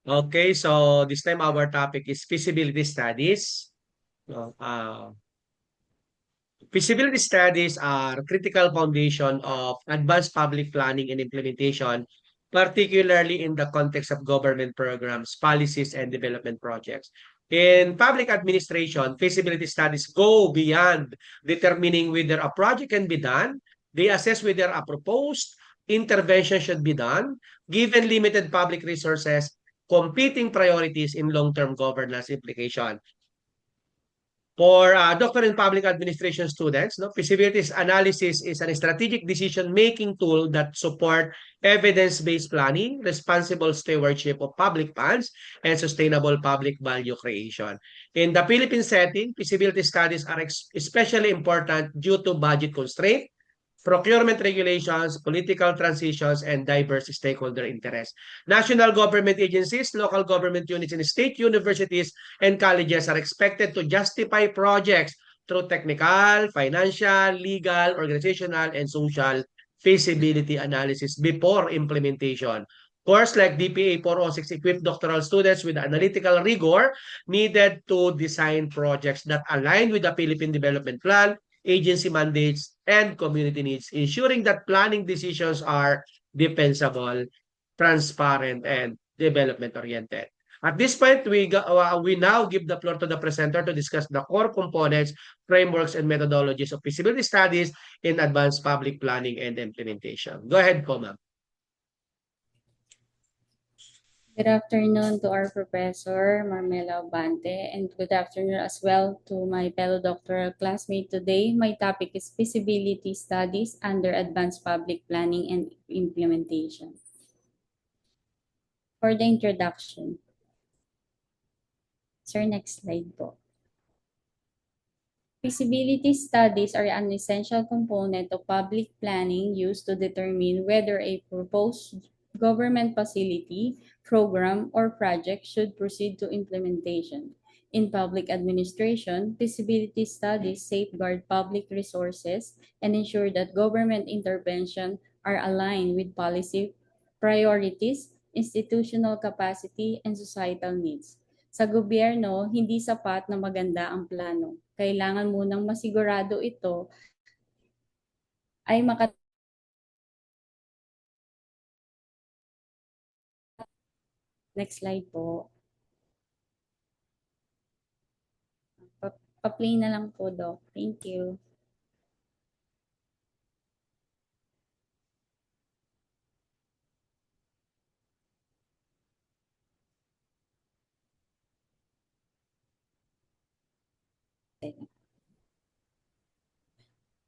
Okay, so this time our topic is feasibility studies. No, feasibility studies are critical foundation of advanced public planning and implementation, particularly in the context of government programs, policies, and development projects. In public administration, feasibility studies go beyond determining whether a project can be done. They assess whether a proposed intervention should be done, given limited public resources, competing priorities in long-term governance implication. For doctor in public administration students, no, feasibility analysis is a strategic decision-making tool that support evidence-based planning, responsible stewardship of public funds, and sustainable public value creation. In the Philippine setting, feasibility studies are especially important due to budget constraint, procurement regulations, political transitions, and diverse stakeholder interests. National government agencies, local government units, and state universities and colleges are expected to justify projects through technical, financial, legal, organizational, and social feasibility analysis before implementation. Course like DPA 406 equip doctoral students with analytical rigor needed to design projects that align with the Philippine Development Plan, agency mandates, and community needs, ensuring that planning decisions are defensible, transparent, and development-oriented. At this point, we now give the floor to the presenter to discuss the core components, frameworks, and methodologies of feasibility studies in advanced public planning and implementation. Go ahead po, ma'am. Good afternoon to our Professor Marmela Obante, and good afternoon as well to my fellow doctoral classmate today. My topic is feasibility studies under advanced public planning and implementation. For the introduction. Sir, next slide po. Feasibility studies are an essential component of public planning used to determine whether a proposed government facility, program, or project should proceed to implementation. In public administration, feasibility studies safeguard public resources and ensure that government intervention are aligned with policy priorities, institutional capacity, and societal needs. Sa gobyerno, hindi sapat na maganda ang plano. Kailangan munang masigurado ito ay Next slide po. Pa-play na lang po, Doc. Thank you.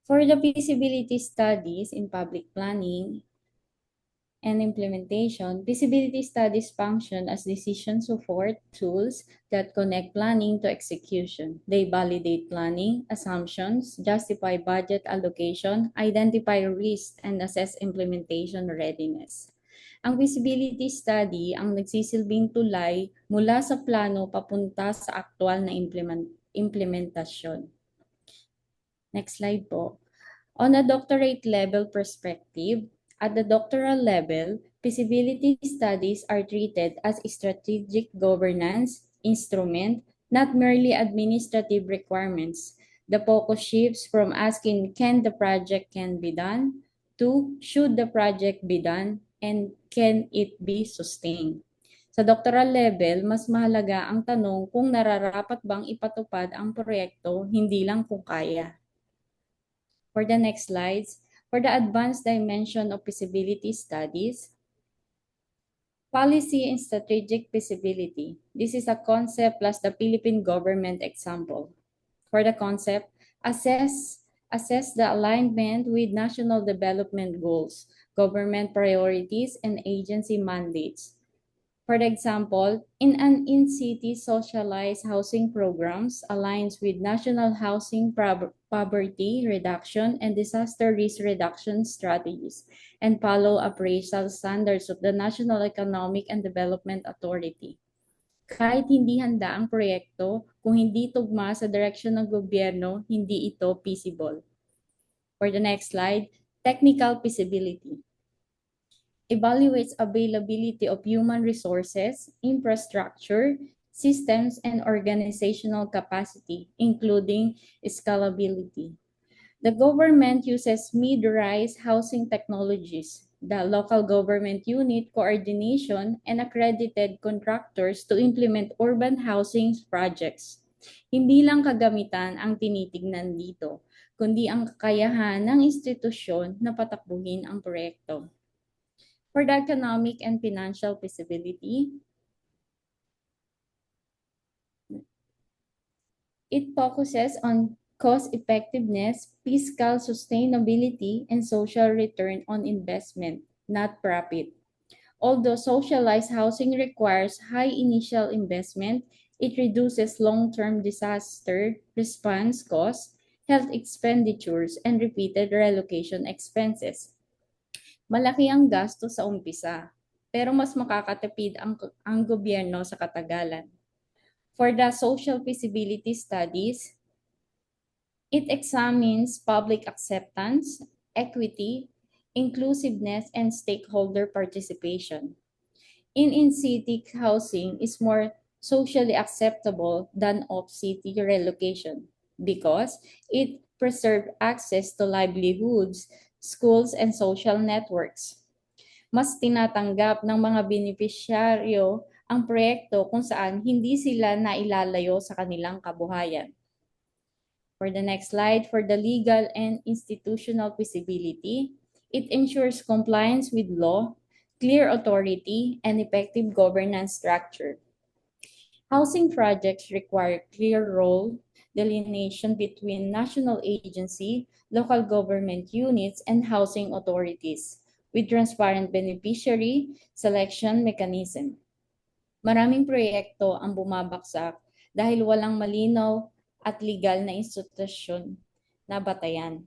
For the feasibility studies in public planning and implementation, feasibility studies function as decision support tools that connect planning to execution. They validate planning, assumptions, justify budget allocation, identify risks, and assess implementation readiness. Ang feasibility study ang nagsisilbing tulay mula sa plano papunta sa aktual na implementasyon. Next slide po. On a doctorate level perspective, at the doctoral level, feasibility studies are treated as a strategic governance instrument, not merely administrative requirements. The focus shifts from asking can the project can be done to should the project be done and can it be sustained. Sa doctoral level, mas mahalaga ang tanong kung nararapat bang ipatupad ang proyekto, hindi lang kung kaya. For the next slides, for the advanced dimension of feasibility studies, policy and strategic feasibility. This is a concept plus the Philippine government example. For the concept, assess the alignment with national development goals, government priorities, and agency mandates. For example, in an in-city socialized housing programs aligns with national housing poverty reduction and disaster risk reduction strategies and follow appraisal standards of the National Economic and Development Authority. Kahit hindi handa ang proyekto, kung hindi tugma sa direksyon ng gobyerno, hindi ito feasible. For the next slide, technical feasibility. evaluates availability of human resources, infrastructure, systems, and organizational capacity, including scalability. The government uses mid-rise housing technologies, the local government unit coordination, and accredited contractors to implement urban housing projects. Hindi lang kagamitan ang tinitignan dito, kundi ang kakayahan ng institusyon na patakbuhin ang proyekto. For the economic and financial feasibility, it focuses on cost effectiveness, fiscal sustainability, and social return on investment, not profit. Although socialized housing requires high initial investment, it reduces long-term disaster response costs, health expenditures, and repeated relocation expenses. Malaki ang gasto sa umpisa, pero mas makakatipid ang gobyerno sa katagalan. For the social feasibility studies, it examines public acceptance, equity, inclusiveness, and stakeholder participation. In-city housing is more socially acceptable than off-city relocation because it preserves access to livelihoods, schools, and social networks. Mas tinatanggap ng mga benepisyaryo ang proyekto kung saan hindi sila nailalayo sa kanilang kabuhayan. For the next slide, for the legal and institutional feasibility, it ensures compliance with law, clear authority, and effective governance structure. Housing projects require clear role delineation between national agency, local government units, and housing authorities, with transparent beneficiary selection mechanism. Maraming proyekto ang bumabagsak dahil walang malinaw at legal na institusyon na batayan.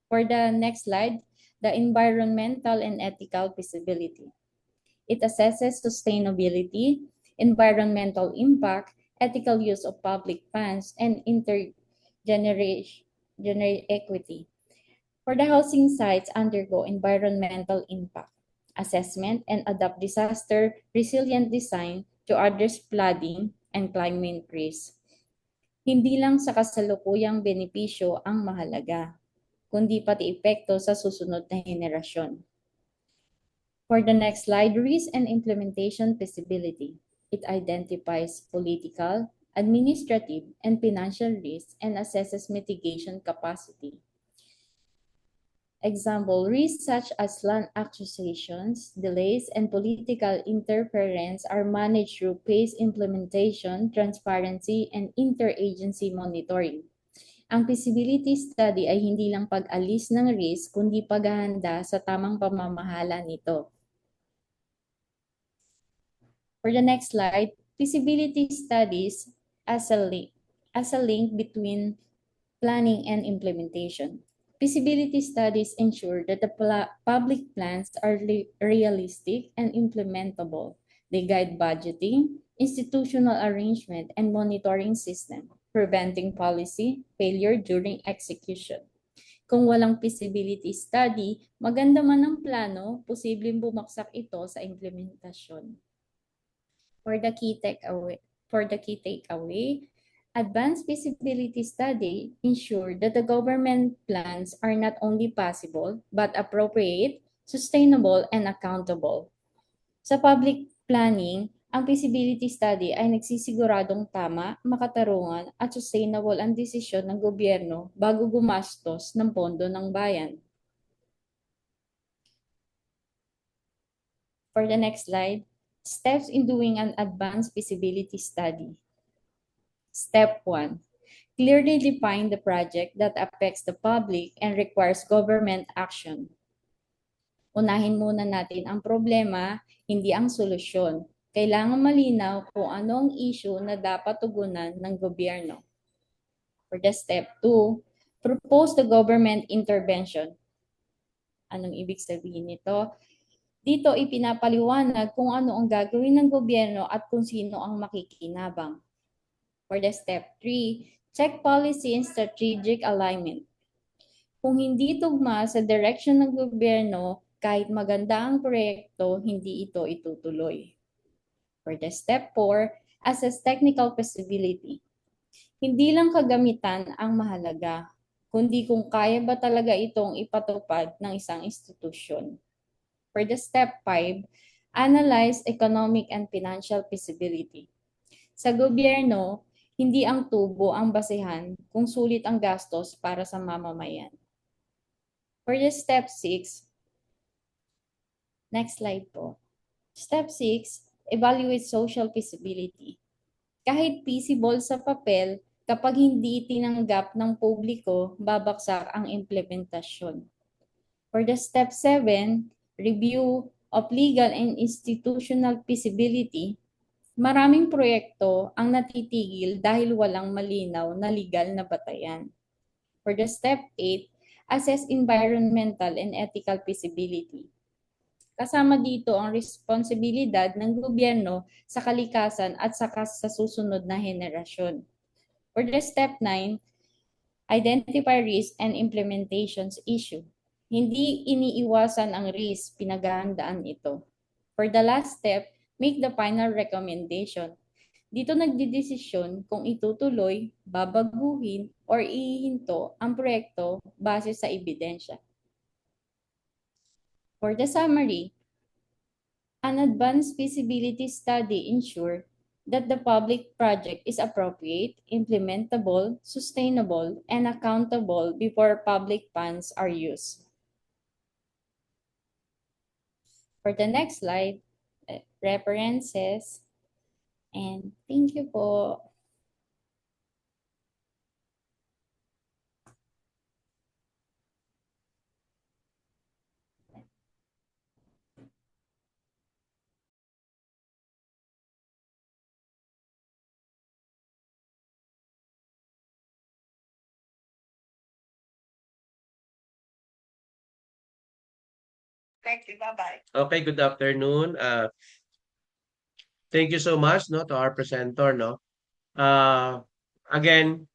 For the next slide, the environmental and ethical feasibility. It assesses sustainability, environmental impact, ethical use of public funds, and intergenerational equity. For the housing sites undergo environmental impact assessment and adopt disaster resilient design to address flooding and climate risk. Hindi lang sa kasalukuyang benepisyo ang mahalaga, kundi pati epekto sa susunod na henerasyon. For the next slide, risk and implementation feasibility. It identifies political, administrative, and financial risks and assesses mitigation capacity. Example, risks such as land acquisitions, delays, and political interference are managed through phased implementation, transparency, and interagency monitoring. Ang feasibility study ay hindi lang pag-alis ng risk, kundi paghahanda sa tamang pamamahala nito. For the next slide, feasibility studies as a link between planning and implementation. Feasibility studies ensure that the public plans are realistic and implementable. They guide budgeting, institutional arrangement, and monitoring system, preventing policy failure during execution. Kung walang feasibility study, maganda man ang plano, posibleng bumaksak ito sa implementasyon. For the key takeaway, advanced feasibility study ensure that the government plans are not only possible, but appropriate, sustainable, and accountable. Sa public planning, ang feasibility study ay nagsisiguradong tama, makatarungan, at sustainable ang desisyon ng gobyerno bago gumastos ng pondo ng bayan. For the next slide, steps in doing an advanced feasibility study. Step 1. Clearly define the project that affects the public and requires government action. Unahin muna natin ang problema, hindi ang solusyon. Kailangan malinaw kung ano ang issue na dapat tugunan ng gobyerno. For the step 2, propose the government intervention. Anong ibig sabihin nito? Dito ipinapaliwanag kung ano ang gagawin ng gobyerno at kung sino ang makikinabang. For the step 3, check policy and strategic alignment. Kung hindi tugma sa direction ng gobyerno, kahit maganda ang proyekto, hindi ito itutuloy. For the step 4, assess technical feasibility. Hindi lang kagamitan ang mahalaga, kundi kung kaya ba talaga itong ipatupad ng isang institusyon. For the step 5, analyze economic and financial feasibility. Sa gobyerno, hindi ang tubo ang basehan kung sulit ang gastos para sa mamamayan. For the step 6, next slide po. Step 6, evaluate social feasibility. Kahit feasible sa papel, kapag hindi tinanggap ng publiko, babaksak ang implementasyon. For the step 7, review of legal and institutional feasibility, maraming proyekto ang natitigil dahil walang malinaw na legal na batayan. For the step 8, assess environmental and ethical feasibility. Kasama dito ang responsibilidad ng gobyerno sa kalikasan at sa susunod na henerasyon. For the step 9, identify risk and implementations issue. Hindi iniiwasan ang risk, pinaghahandaan ito. For the last step, make the final recommendation. Dito nagdidesisyon kung itutuloy, babaguhin, or ihinto ang proyekto base sa ebidensya. For the summary, an advanced feasibility study ensures that the public project is appropriate, implementable, sustainable, and accountable before public funds are used. For the next slide, references, and thank you po. Thank you. Bye-bye. Okay, good afternoon. Thank you so much, no, to our presenter, no. Again,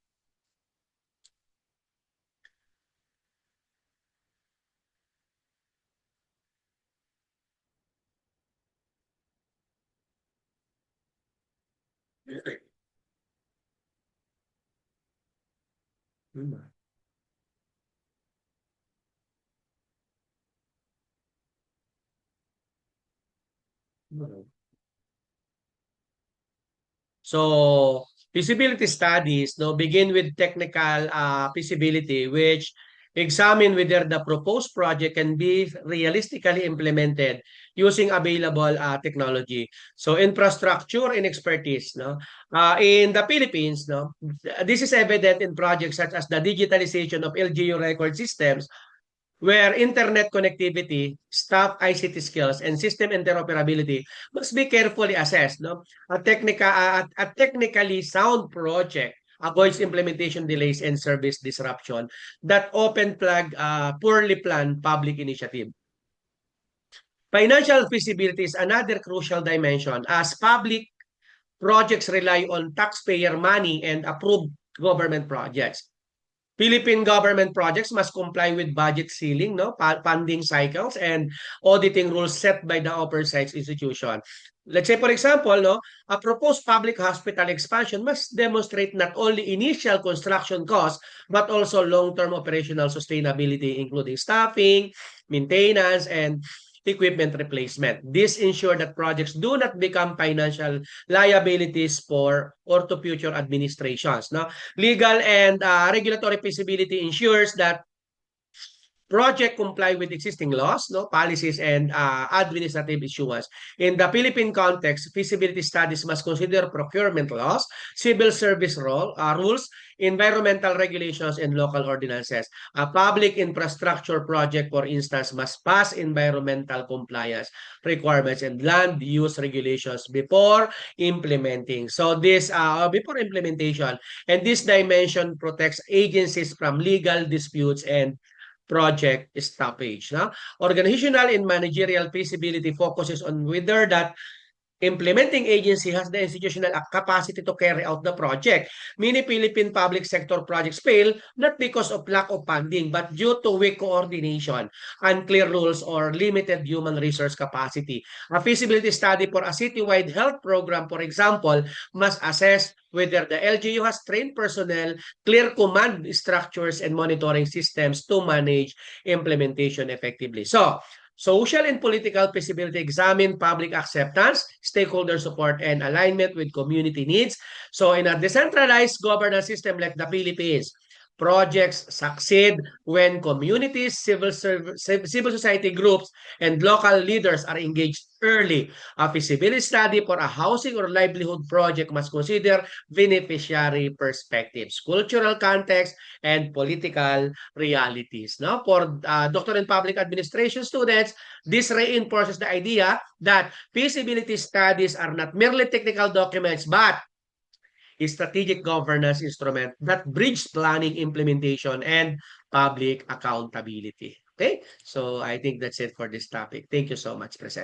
so feasibility studies no begin with technical feasibility, which examine whether the proposed project can be realistically implemented using available technology. So infrastructure and expertise, no. In the Philippines, no, this is evident in projects such as the digitalization of LGU record systems, where internet connectivity, staff ICT skills, and system interoperability must be carefully assessed. No? A technically sound project avoids implementation delays and service disruption that often plague poorly planned public initiative. Financial feasibility is another crucial dimension, as public projects rely on taxpayer money and approved government projects. Philippine government projects must comply with budget ceiling, no, funding cycles, and auditing rules set by the oversight institution. Let's say, for example, no, a proposed public hospital expansion must demonstrate not only initial construction costs, but also long-term operational sustainability, including staffing, maintenance, and equipment replacement. This ensures that projects do not become financial liabilities for or to future administrations. No? Legal and regulatory feasibility ensures that project comply with existing laws, no, policies, and administrative issuance. In the Philippine context, feasibility studies must consider procurement laws, civil service rules, environmental regulations, and local ordinances. A public infrastructure project, for instance, must pass environmental compliance requirements and land use regulations before implementing. So this, before implementation, and this dimension protects agencies from legal disputes and project stoppage. No? Organizational and managerial feasibility focuses on whether that Implementing agency has the institutional capacity to carry out the project. Many Philippine public sector projects fail not because of lack of funding, but due to weak coordination, unclear rules, or limited human resource capacity. A feasibility study for a citywide health program, for example, must assess whether the LGU has trained personnel, clear command structures, and monitoring systems to manage implementation effectively. So, social and political feasibility examine public acceptance, stakeholder support, and alignment with community needs. So in a decentralized governance system like the Philippines, projects succeed when communities, civil society groups, and local leaders are engaged early. A feasibility study for a housing or livelihood project must consider beneficiary perspectives, cultural context, and political realities. No? For Doctor in Public Administration students, this reinforces the idea that feasibility studies are not merely technical documents, but a strategic governance instrument that bridge planning, implementation, and public accountability. Okay, so I think that's it for this topic. Thank you so much, Present.